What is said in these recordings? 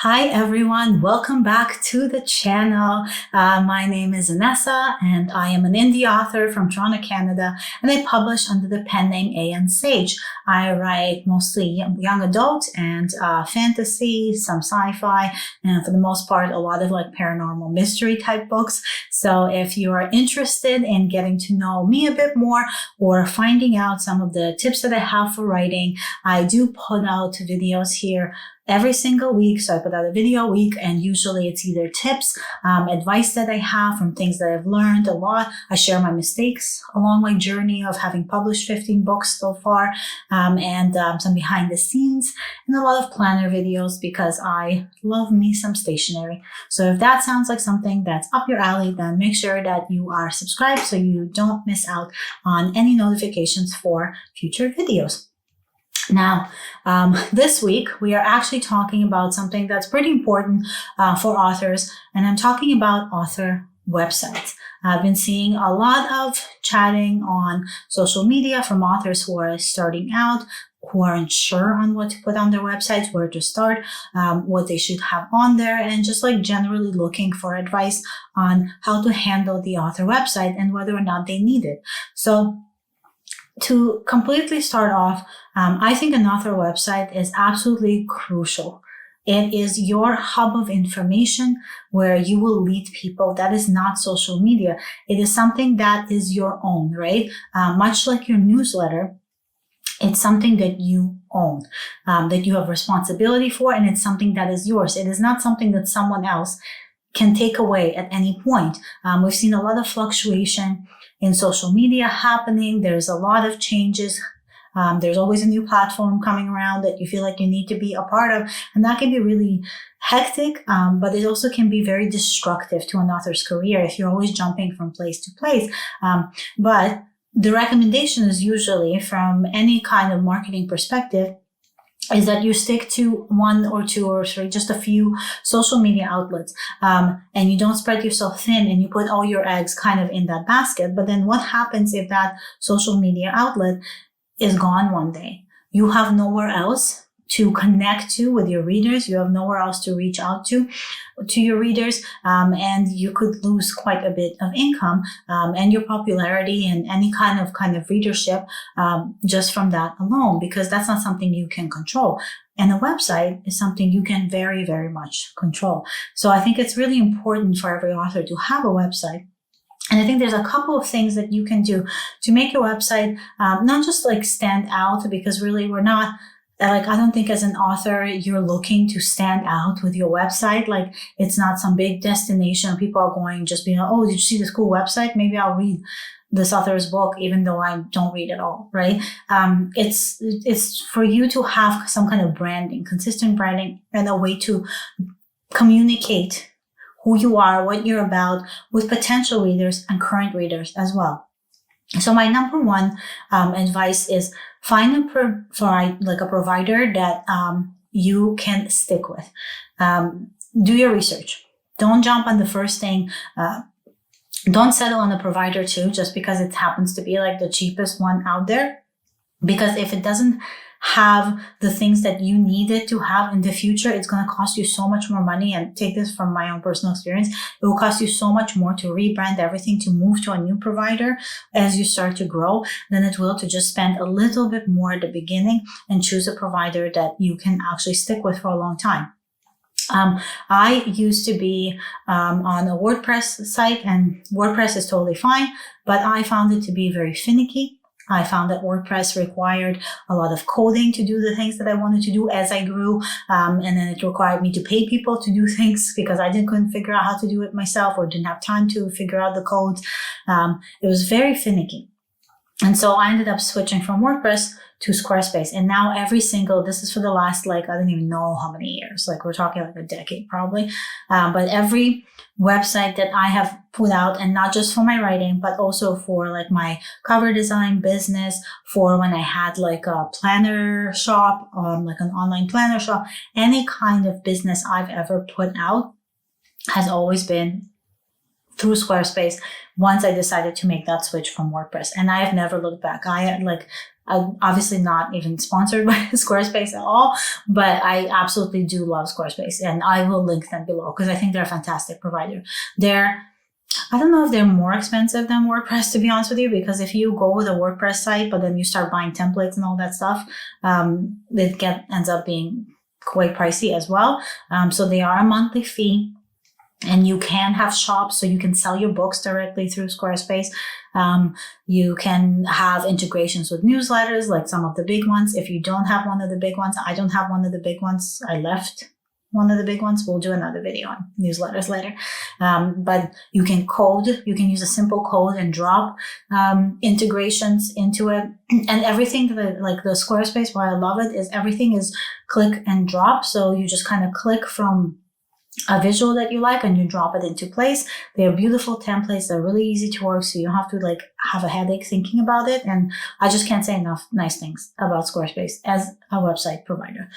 Hi everyone, welcome back to the channel. My name is Vanessa and I am an indie author from Toronto, Canada, and I publish under the pen name A.N. Sage. I write mostly young adult and fantasy, some sci-fi, and for the most part, a lot of like paranormal mystery type books. So if you are interested in getting to know me a bit more or finding out some of the tips that I have for writing, I do put out videos here every single week. So I put out a video a week, and usually it's either tips, advice that I have from things that I've learned a lot. I share my mistakes along my journey of having published 15 books so far, and some behind the scenes and a lot of planner videos because I love me some stationery. So if that sounds like something that's up your alley, then make sure that you are subscribed so you don't miss out on any notifications for future videos. Now, this week, we are actually talking about something that's pretty important for authors, and I'm talking about author websites. I've been seeing a lot of chatting on social media from authors who are starting out, who aren't sure on what to put on their websites, where to start, what they should have on there, and just like generally looking for advice on how to handle the author website and whether or not they need it. So to completely start off, I think an author website is absolutely crucial. It is your hub of information where you will lead people. That is not social media. It is something that is your own, right? Much like your newsletter, it's something that you own, that you have responsibility for, and it's something that is yours. It is not something that someone else can take away at any point. We've seen a lot of fluctuation in social media happening. There's a lot of changes. There's always a new platform coming around that you feel like you need to be a part of. And that can be really hectic, but it also can be very destructive to an author's career if you're always jumping from place to place. But the recommendation is usually from any kind of marketing perspective is that you stick to one or two or three, just a few social media outlets, and you don't spread yourself thin and you put all your eggs kind of in that basket. But then what happens if that social media outlet is gone one day? You have nowhere else to connect to with your readers. You have nowhere else to reach out to your readers, and you could lose quite a bit of income and your popularity and any kind of readership just from that alone, because that's not something you can control. And a website is something you can very, very much control. So I think it's really important for every author to have a website. And I think there's a couple of things that you can do to make your website not just like stand out, because really we're not, like, I don't think as an author, you're looking to stand out with your website. Like, it's not some big destination. People are going just being like, oh, did you see this cool website? Maybe I'll read this author's book, even though I don't read at all, right? It's for you to have some kind of branding, consistent branding, and a way to communicate who you are, what you're about with potential readers and current readers as well. So my number one advice is find a provider that you can stick with. Do your research. Don't jump on the first thing. Don't settle on a provider too, just because it happens to be like the cheapest one out there. Because if it doesn't have the things that you need it to have in the future, it's going to cost you so much more money. And take this from my own personal experience, it will cost you so much more to rebrand everything, to move to a new provider as you start to grow, than it will to just spend a little bit more at the beginning and choose a provider that you can actually stick with for a long time. I used to be on a WordPress site, and WordPress is totally fine, but I found it to be very finicky. I found that WordPress required a lot of coding to do the things that I wanted to do as I grew. And then it required me to pay people to do things because I couldn't figure out how to do it myself or didn't have time to figure out the codes. It was very finicky. And so I ended up switching from WordPress to Squarespace. And now this is for the last, I don't even know how many years, we're talking like a decade probably. But every website that I have put out, and not just for my writing, but also for like my cover design business, for when I had like a planner shop, like an online planner shop, any kind of business I've ever put out has always been through Squarespace once I decided to make that switch from WordPress. And I have never looked back. I'm obviously not even sponsored by Squarespace at all, but I absolutely do love Squarespace, and I will link them below because I think they're a fantastic provider. I don't know if they're more expensive than WordPress, to be honest with you, because if you go with a WordPress site, but then you start buying templates and all that stuff, ends up being quite pricey as well. So they are a monthly fee. And you can have shops, so you can sell your books directly through Squarespace. You can have integrations with newsletters, like some of the big ones. If you don't have one of the big ones, I don't have one of the big ones. I left one of the big ones. We'll do another video on newsletters later. But you can use a simple code and drop integrations into it. And everything like the Squarespace, why I love it is everything is click and drop. So you just kind of click from a visual that you like and you drop it into place. They're beautiful templates. They're really easy to work, so you don't have to like have a headache thinking about it. And I just can't say enough nice things about Squarespace as a website provider.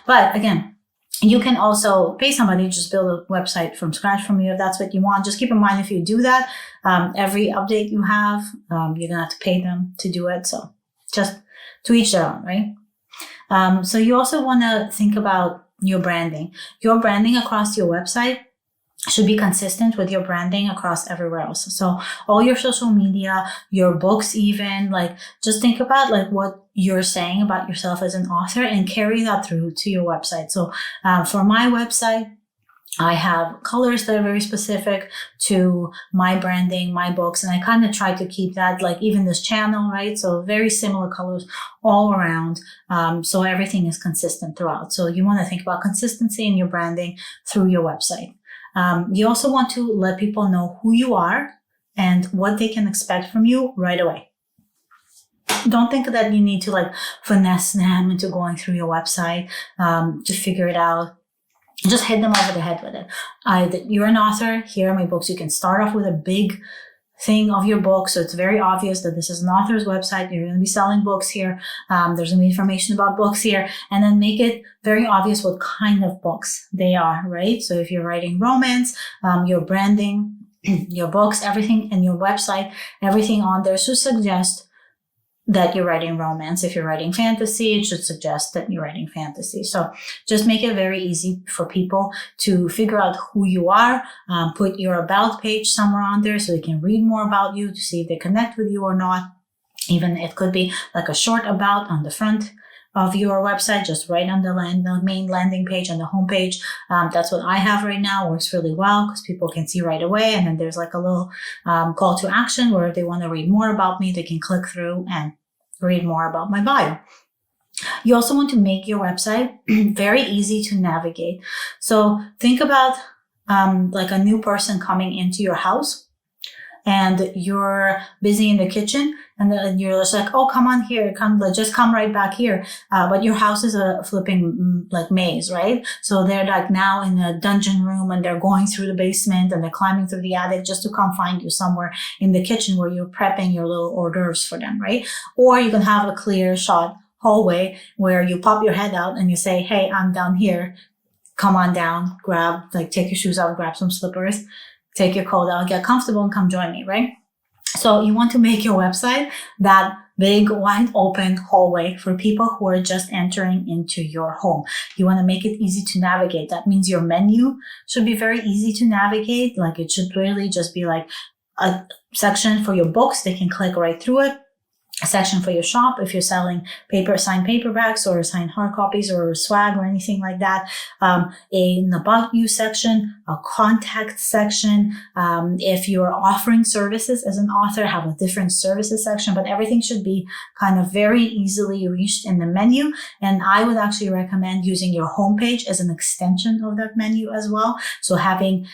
But again, you can also pay somebody to just build a website from scratch from you if that's what you want. Just keep in mind, if you do that, every update you have, you're gonna have to pay them to do it. So just to each their own, right? So you also want to think about your branding. Your branding across your website should be consistent with your branding across everywhere else. So all your social media, your books even, like just think about like what you're saying about yourself as an author and carry that through to your website. So for my website, I have colors that are very specific to my branding, my books, and I kind of try to keep that, like even this channel, right? So very similar colors all around. So everything is consistent throughout. So you want to think about consistency in your branding through your website. You also want to let people know who you are and what they can expect from you right away. Don't think that you need to like finesse them into going through your website to figure it out. Just hit them over the head with it. You're an author. Here are my books. You can start off with a big thing of your book, so it's very obvious that this is an author's website. You're going to be selling books here. There's going to be information about books here, and then make it very obvious what kind of books they are, right? So if you're writing romance, your branding, your books, everything, and your website, everything on there should suggest that you're writing romance. If you're writing fantasy, it should suggest that you're writing fantasy. So just make it very easy for people to figure out who you are. Put your about page somewhere on there so they can read more about you to see if they connect with you or not. Even it could be like a short about on the front of your website, just right on the main landing page on the homepage. That's what I have right now. Works really well because people can see right away. And then there's like a little call to action where if they want to read more about me, they can click through and read more about my bio. You also want to make your website very easy to navigate. So think about like a new person coming into your house and you're busy in the kitchen and then you're just like, oh, come on here, just come right back here. But your house is a flipping like maze, right? So they're like now in a dungeon room and they're going through the basement and they're climbing through the attic just to come find you somewhere in the kitchen where you're prepping your little hors d'oeuvres for them, right? Or you can have a clear shot hallway where you pop your head out and you say, hey, I'm down here. Come on down, take your shoes out, grab some slippers, take your coat out, get comfortable and come join me, right? So you want to make your website that big, wide open hallway for people who are just entering into your home. You want to make it easy to navigate. That means your menu should be very easy to navigate. Like it should really just be like a section for your books. They can click right through it. A section for your shop if you're selling signed paperbacks or signed hard copies or swag or anything like that. An about you section, a contact section. If you're offering services as an author, have a different services section, but everything should be kind of very easily reached in the menu. And I would actually recommend using your homepage as an extension of that menu as well. So having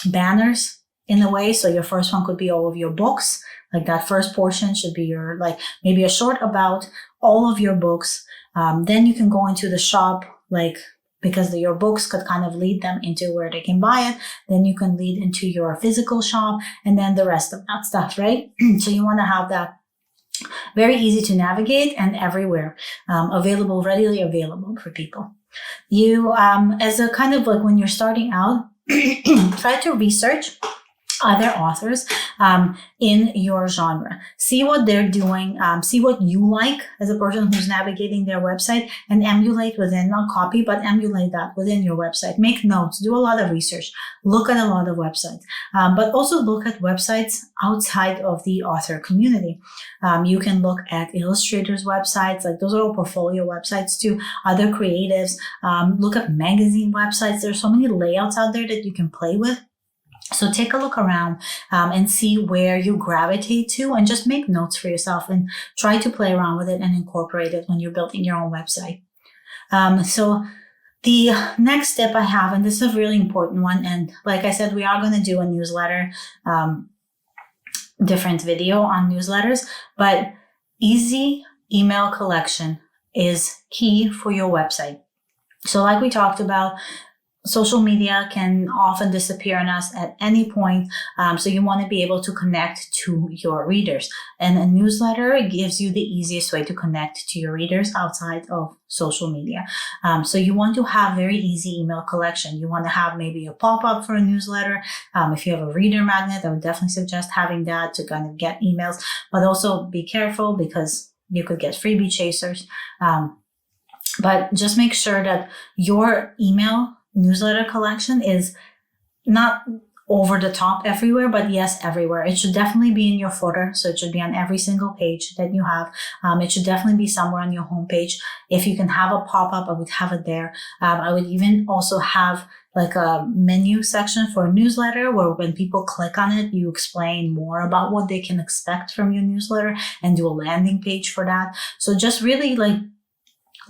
banners in the way. So your first one could be all of your books. Like that first portion should be your, like maybe a short about all of your books. Then you can go into the shop, like, because your books could kind of lead them into where they can buy it. Then you can lead into your physical shop and then the rest of that stuff, right? So you want to have that very easy to navigate and everywhere, readily available for people. You, as a kind of like when you're starting out, try to research other authors in your genre. See what they're doing, see what you like as a person who's navigating their website, and emulate within, not copy, but emulate that within your website. Make notes, do a lot of research, look at a lot of websites, but also look at websites outside of the author community. You can look at illustrators' websites, like those are all portfolio websites too, other creatives, look at magazine websites. There's so many layouts out there that you can play with. So take a look around and see where you gravitate to, and just make notes for yourself and try to play around with it and incorporate it when you're building your own website. So the next tip I have, and this is a really important one, and like I said, we are going to do a newsletter, different video on newsletters, but easy email collection is key for your website. So like we talked about, social media can often disappear on us at any point. So you want to be able to connect to your readers. And a newsletter gives you the easiest way to connect to your readers outside of social media. So you want to have very easy email collection. You want to have maybe a pop-up for a newsletter. If you have a reader magnet, I would definitely suggest having that to kind of get emails, but also be careful because you could get freebie chasers. But just make sure that your email newsletter collection is not over the top everywhere, but yes, everywhere. It should definitely be in your footer. So it should be on every single page that you have. It should definitely be somewhere on your homepage. If you can have a pop-up, I would have it there. I would even also have like a menu section for a newsletter where when people click on it, you explain more about what they can expect from your newsletter and do a landing page for that. So just really like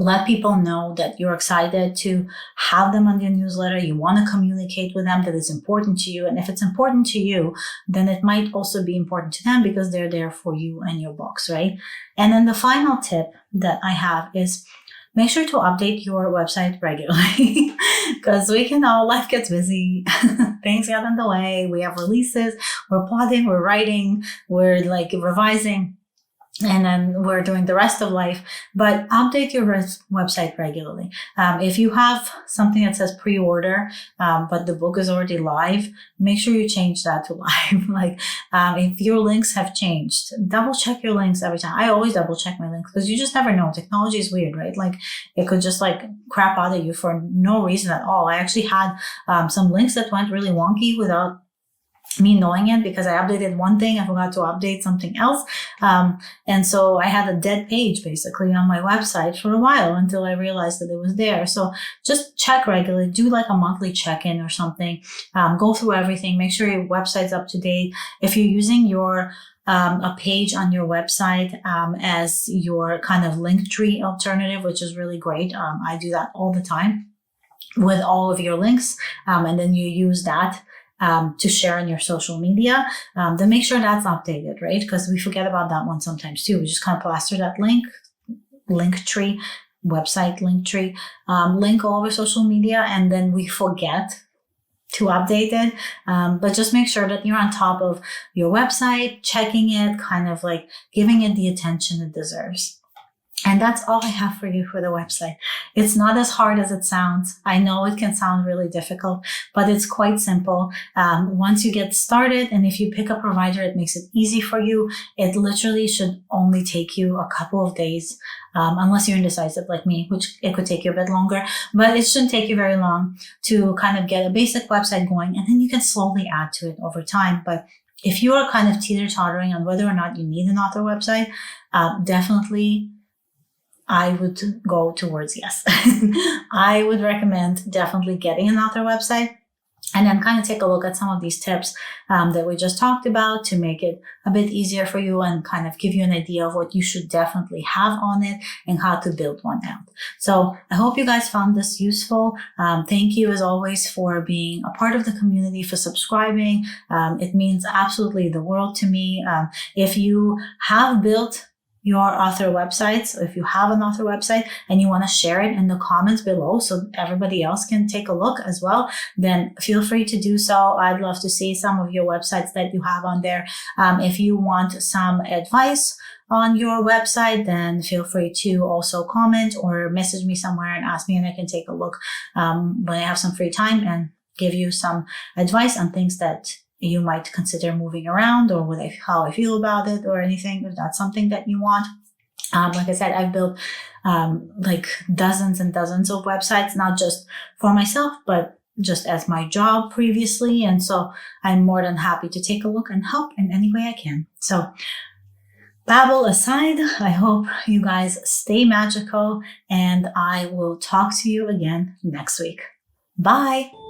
let people know that you're excited to have them on your newsletter. You want to communicate with them that it's important to you. And if it's important to you, then it might also be important to them because they're there for you and your books, right? And then the final tip that I have is make sure to update your website regularly because life gets busy. Things get in the way. We have releases, we're plotting, we're writing, we're like revising. And then we're doing the rest of life, but update your website regularly. If you have something that says pre-order, but the book is already live, make sure you change that to live. If your links have changed, double check your links every time. I always double check my links because you just never know. Technology is weird, right? Like it could just like crap out at you for no reason at all. I actually had some links that went really wonky without me knowing it because I updated one thing, I forgot to update something else. And so I had a dead page basically on my website for a while until I realized that it was there. So just check regularly, do like a monthly check-in or something, go through everything, make sure your website's up to date. If you're using your a page on your website as your kind of link tree alternative, which is really great. I do that all the time with all of your links. And then you use that to share on your social media, then make sure that's updated, right? Because we forget about that one sometimes too. We just kind of plaster that link tree, website link tree, link all over social media, and then we forget to update it. But just make sure that you're on top of your website, checking it, kind of like giving it the attention it deserves. And that's all I have for you for the website. It's not as hard as it sounds. I know it can sound really difficult, but it's quite simple. Once you get started, and if you pick a provider, it makes it easy for you. It literally should only take you a couple of days, unless you're indecisive like me, which it could take you a bit longer, but it shouldn't take you very long to kind of get a basic website going, and then you can slowly add to it over time. But if you are kind of teeter-tottering on whether or not you need an author website, definitely I would go towards yes. I would recommend definitely getting an author website and then kind of take a look at some of these tips that we just talked about to make it a bit easier for you and kind of give you an idea of what you should definitely have on it and how to build one out. So I hope you guys found this useful. Thank you as always for being a part of the community, for subscribing. It means absolutely the world to me. If you have built your author websites, if you have an author website and you want to share it in the comments below so everybody else can take a look as well, then feel free to do so. I'd love to see some of your websites that you have on there. If you want some advice on your website, then feel free to also comment or message me somewhere and ask me, and I can take a look when I have some free time and give you some advice on things that you might consider moving around, or how I feel about it, or anything, if that's something that you want. Like I said, I've built like dozens and dozens of websites, not just for myself, but just as my job previously. And so I'm more than happy to take a look and help in any way I can. So babble aside, I hope you guys stay magical, and I will talk to you again next week. Bye.